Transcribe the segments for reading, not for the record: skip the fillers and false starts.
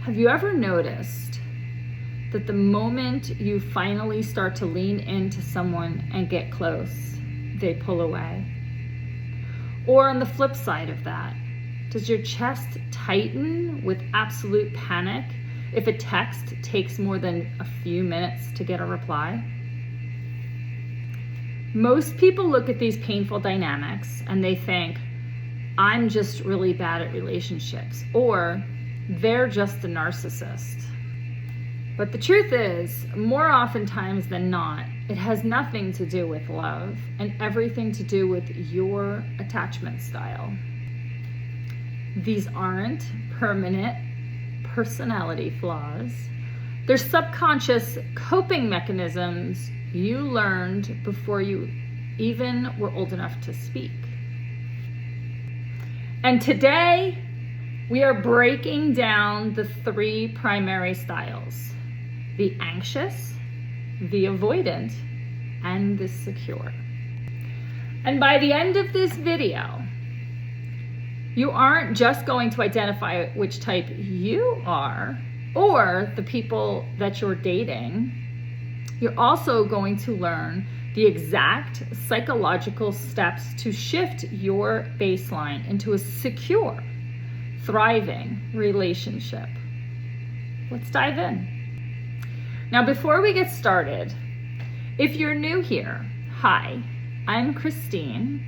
Have you ever noticed that the moment you finally start to lean into someone and get close, they pull away? Or on the flip side of that, does your chest tighten with absolute panic if a text takes more than a few minutes to get a reply? Most people look at these painful dynamics and they think, I'm just really bad at relationships, or they're just a narcissist. But the truth is, more oftentimes than not, it has nothing to do with love and everything to do with your attachment style. These aren't permanent personality flaws. They're subconscious coping mechanisms you learned before you even were old enough to speak. And today, we are breaking down the three primary styles: the anxious, the avoidant, and the secure. And by the end of this video, you aren't just going to identify which type you are or the people that you're dating. You're also going to learn the exact psychological steps to shift your baseline into a secure, thriving relationship. Let's dive in. Now, before we get started, if you're new here, hi, I'm Christine.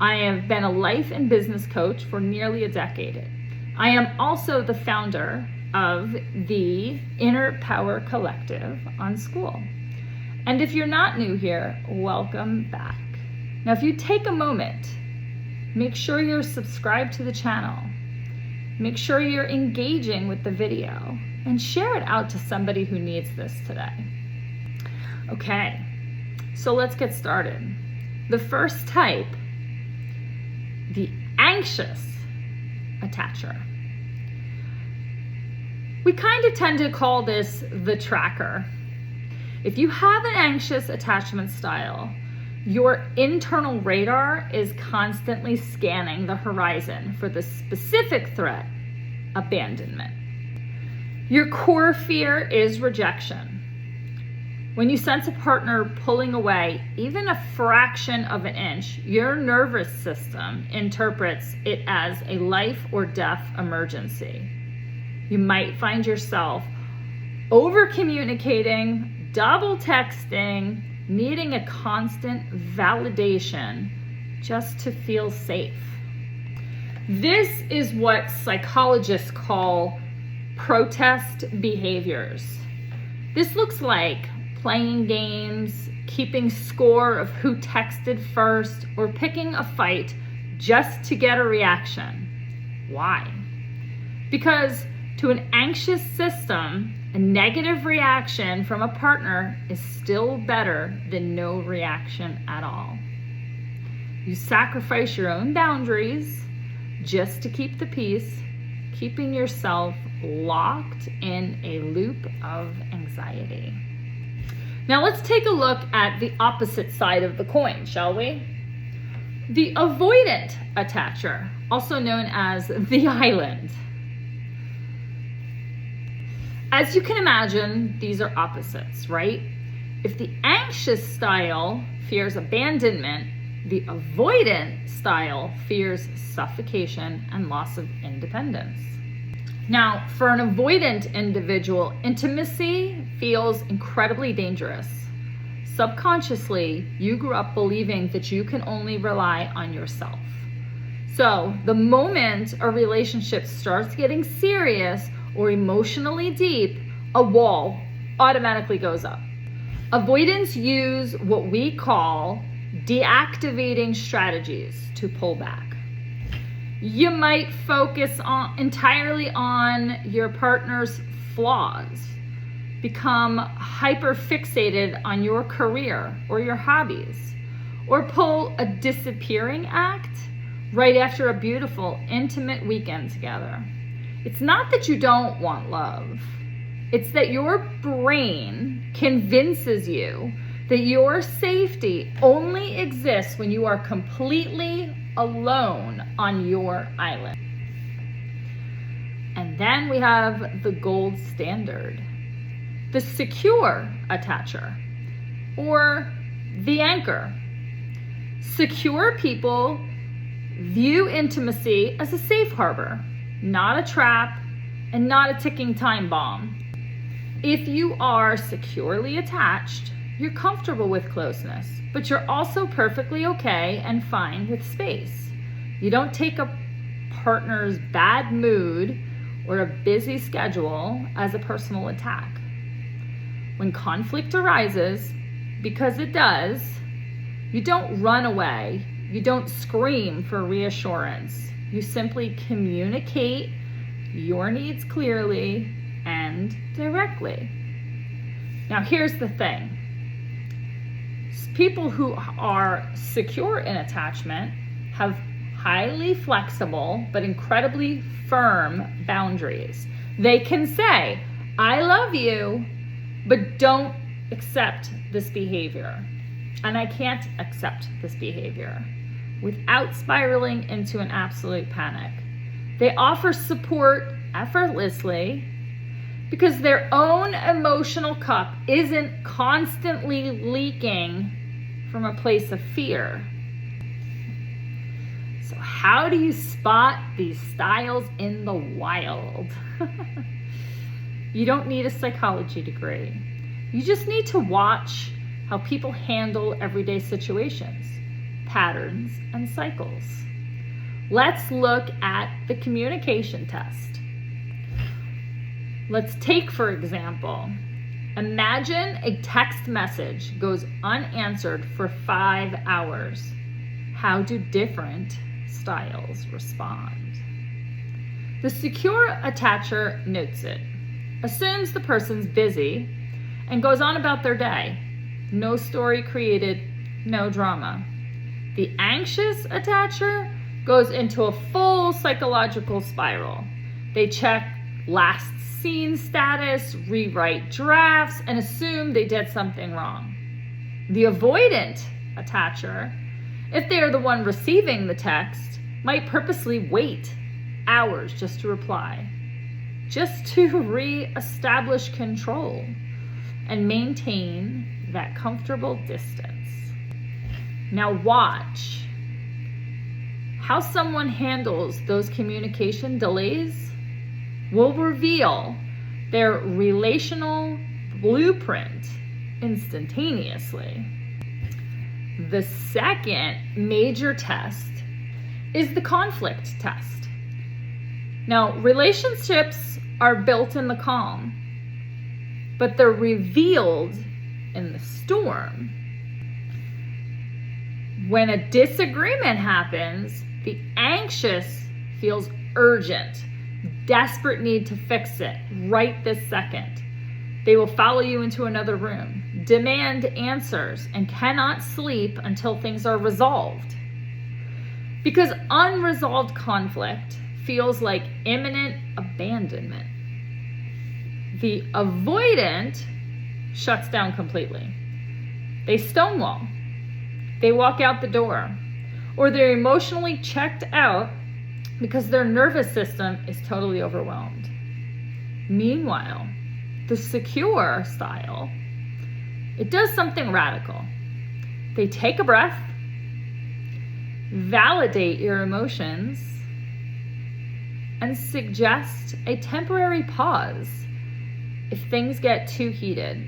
I have been a life and business coach for nearly a decade. I am also the founder of the Inner Power Collective on School. And if you're not new here, welcome back. Now, if you take a moment, make sure you're subscribed to the channel. Make sure you're engaging with the video and share it out to somebody who needs this today. Okay, so let's get started. The first type, the anxious attacher. We kind of tend to call this the tracker. If you have an anxious attachment style, your internal radar is constantly scanning the horizon for the specific threat, abandonment. Your core fear is rejection. When you sense a partner pulling away, even a fraction of an inch, your nervous system interprets it as a life or death emergency. You might find yourself over-communicating, double texting, needing a constant validation just to feel safe. This is what psychologists call protest behaviors. This looks like playing games, keeping score of who texted first, or picking a fight just to get a reaction. Why? Because to an anxious system, a negative reaction from a partner is still better than no reaction at all. You sacrifice your own boundaries just to keep the peace, keeping yourself locked in a loop of anxiety. Now let's take a look at the opposite side of the coin, shall we? The avoidant attacher, also known as the island. As you can imagine, these are opposites, right? If the anxious style fears abandonment, the avoidant style fears suffocation and loss of independence. Now, for an avoidant individual, intimacy feels incredibly dangerous. Subconsciously, you grew up believing that you can only rely on yourself. So the moment a relationship starts getting serious or emotionally deep, a wall automatically goes up. Avoidants use what we call deactivating strategies to pull back. You might focus entirely on your partner's flaws, become hyper fixated on your career or your hobbies, or pull a disappearing act right after a beautiful, intimate weekend together. It's not that you don't want love. It's that your brain convinces you that your safety only exists when you are completely alone on your island. And Then we have the gold standard, the secure attacher, or the anchor. Secure people view intimacy as a safe harbor, not a trap, and not a ticking time bomb. If you are securely attached, you're comfortable with closeness, but you're also perfectly okay and fine with space. You don't take a partner's bad mood or a busy schedule as a personal attack. When conflict arises, because it does, you don't run away. You don't scream for reassurance. You simply communicate your needs clearly and directly. Now, here's the thing. People who are secure in attachment have highly flexible but incredibly firm boundaries. They can say, I love you, but don't accept this behavior. And I can't accept this behavior, without spiraling into an absolute panic. They offer support effortlessly because their own emotional cup isn't constantly leaking from a place of fear. So how do you spot these styles in the wild? You don't need a psychology degree. You just need to watch how people handle everyday situations, patterns, and cycles. Let's look at the communication test. Let's take, for example, imagine a text message goes unanswered for 5 hours. How do different styles respond? The secure attacher notes it, assumes the person's busy, and goes on about their day. No story created, no drama. The anxious attacher goes into a full psychological spiral. They check last seen status, rewrite drafts, and assume they did something wrong. The avoidant attacher, if they are the one receiving the text, might purposely wait hours just to reply, just to re-establish control and maintain that comfortable distance. Now watch how someone handles those communication delays will reveal their relational blueprint instantaneously. The second major test is the conflict test. Now, relationships are built in the calm, but they're revealed in the storm. When a disagreement happens, the anxious feels urgent, desperate need to fix it right this second. They will follow you into another room, demand answers, and cannot sleep until things are resolved. Because unresolved conflict feels like imminent abandonment. The avoidant shuts down completely. They stonewall. They walk out the door, or they're emotionally checked out because their nervous system is totally overwhelmed. Meanwhile, the secure style, it does something radical. They take a breath, validate your emotions, and suggest a temporary pause if things get too heated,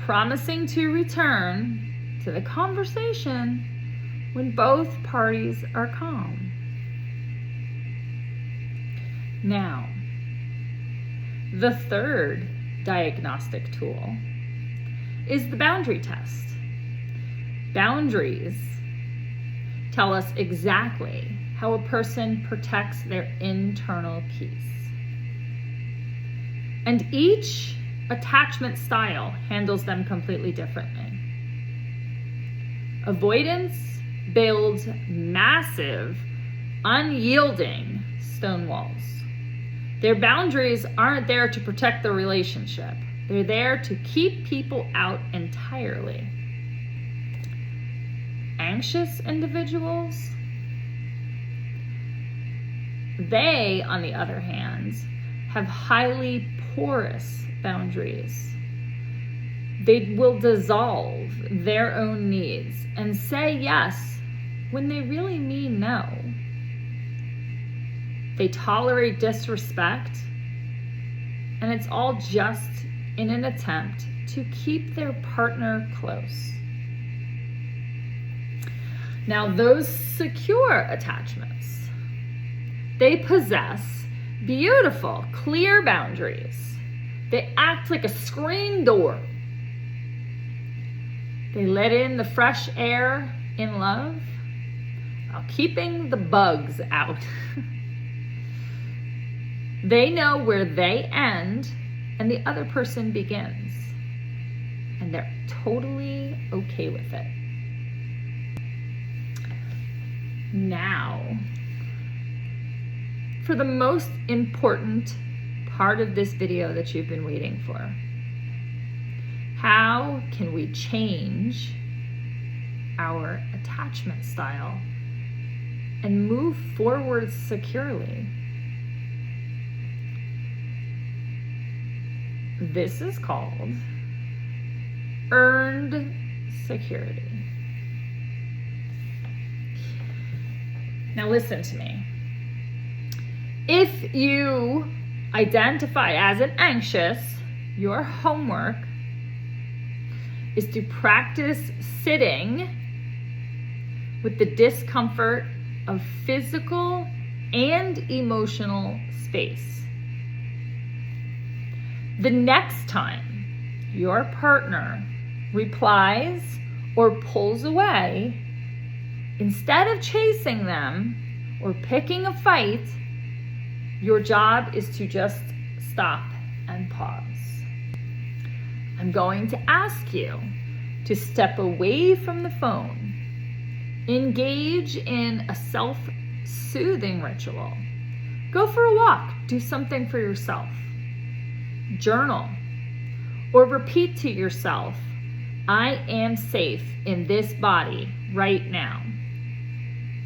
promising to return to the conversation when both parties are calm. Now, the third diagnostic tool is the boundary test. Boundaries tell us exactly how a person protects their internal peace. And each attachment style handles them completely differently. Avoidance builds massive, unyielding stone walls. Their boundaries aren't there to protect the relationship. They're there to keep people out entirely. Anxious individuals, they, on the other hand, have highly porous boundaries. They will dissolve their own needs and say yes when they really mean no. They tolerate disrespect, and it's all just in an attempt to keep their partner close. Now, those secure attachments, they possess beautiful, clear boundaries. They act like a screen door. They let in the fresh air in love while keeping the bugs out. They know where they end and the other person begins, and they're totally okay with it. Now, for the most important part of this video that you've been waiting for. How can we change our attachment style and move forward securely? This is called earned security. Now listen to me. If you identify as an anxious, your homework is to practice sitting with the discomfort of physical and emotional space. The next time your partner replies or pulls away, instead of chasing them or picking a fight, your job is to just stop and pause. I'm going to ask you to step away from the phone, engage in a self-soothing ritual, go for a walk, do something for yourself, journal, or repeat to yourself, I am safe in this body right now.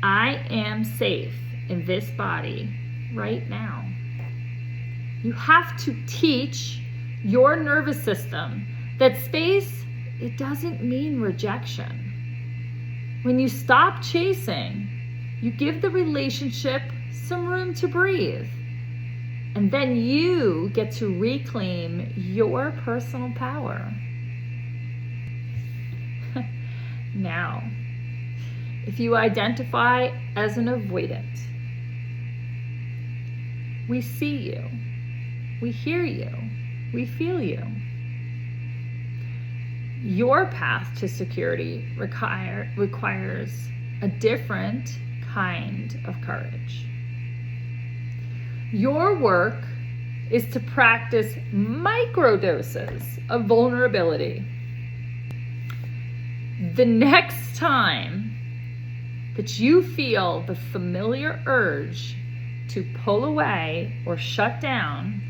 I am safe in this body right now. You have to teach your nervous system that space, it doesn't mean rejection. When you stop chasing, you give the relationship some room to breathe. And then you get to reclaim your personal power. Now, if you identify as an avoidant, we see you, we hear you, we feel you. Your path to security requires a different kind of courage. Your work is to practice microdoses of vulnerability. The next time that you feel the familiar urge to pull away or shut down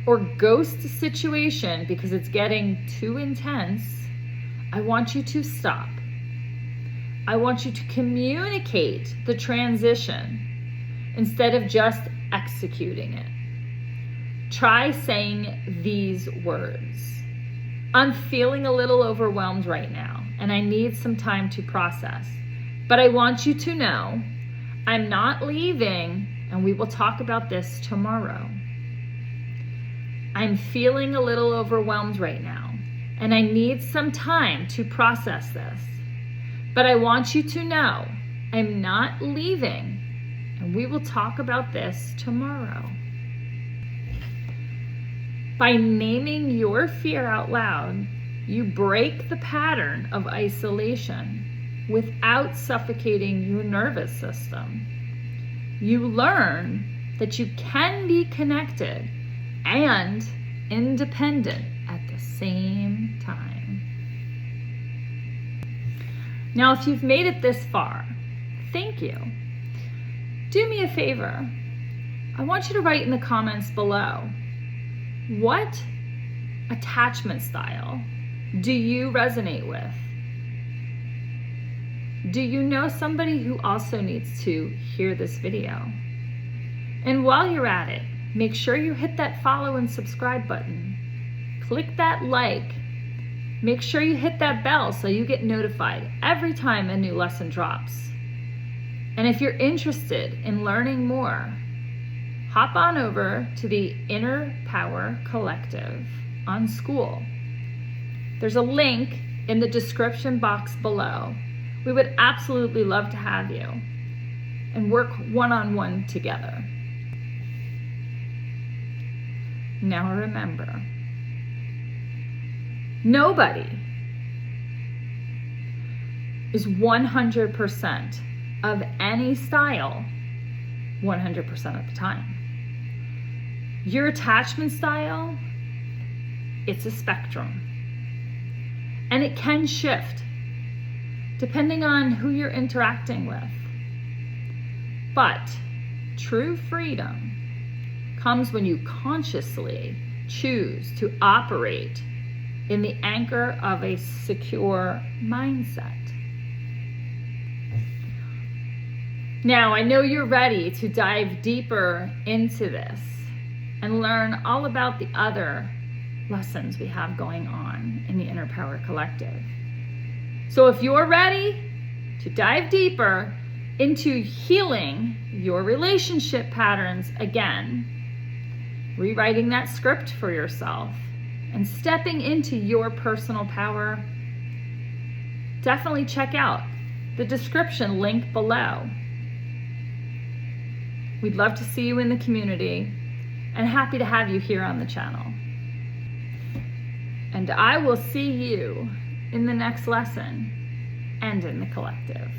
or ghost a situation because it's getting too intense, I want you to stop. I want you to communicate the transition instead of just executing it. Try saying these words. I'm feeling a little overwhelmed right now, and I need some time to process. But I want you to know I'm not leaving, and we will talk about this tomorrow. I'm feeling a little overwhelmed right now, and I need some time to process this. But I want you to know I'm not leaving, and we will talk about this tomorrow. By naming your fear out loud, you break the pattern of isolation without suffocating your nervous system. You learn that you can be connected and independent at the same time. Now, if you've made it this far, thank you. Do me a favor. I want you to write in the comments below, what attachment style do you resonate with? Do you know somebody who also needs to hear this video? And while you're at it, make sure you hit that follow and subscribe button. Click that like. Make sure you hit that bell so you get notified every time a new lesson drops. And if you're interested in learning more, hop on over to the Inner Power Collective on School. There's a link in the description box below. We would absolutely love to have you and work one-on-one together. Now remember, nobody is 100% of any style 100% of the time. Your attachment style, it's a spectrum. And it can shift depending on who you're interacting with. But true freedom comes when you consciously choose to operate in the anchor of a secure mindset. Now, I know you're ready to dive deeper into this and learn all about the other lessons we have going on in the Inner Power Collective. So if you're ready to dive deeper into healing your relationship patterns again, rewriting that script for yourself, and stepping into your personal power, definitely check out the description link below. We'd love to see you in the community and happy to have you here on the channel. And I will see you in the next lesson and in the collective.